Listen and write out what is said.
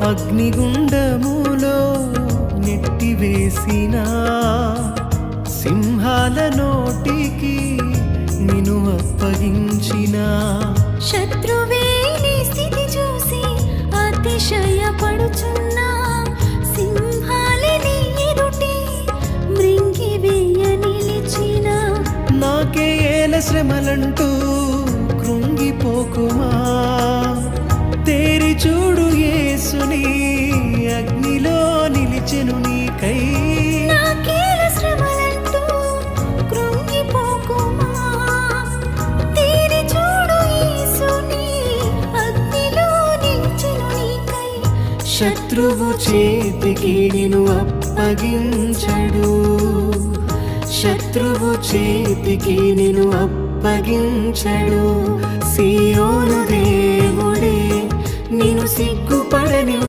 అగ్నిగుండములో నెట్టివేసిన సింహాల నోటికి నిన్ను అప్పగించిన శత్రువే నీ స్థితి చూసి అతిశయపడుచున్నా సింహాలే నీ ఎదుటే మృంగివేయ నిలిచిన నాకే ఏల శ్రమలంటూ కృంగిపోకుమా తేరి చూడు యేసుని అగ్నిలో నిలిచెను నీకై నాకేల శ్రమలంటూ కృంగిపోకుమా తేరి చూడు యేసుని అగ్నిలో నిలిచెను నీకై శత్రువు చేతికి నిన్ను అప్పగించడు శత్రువు చేతికి నిన్ను అప్పగించడు సియోను దేవుడే నిన్ను సిగ్గుపడని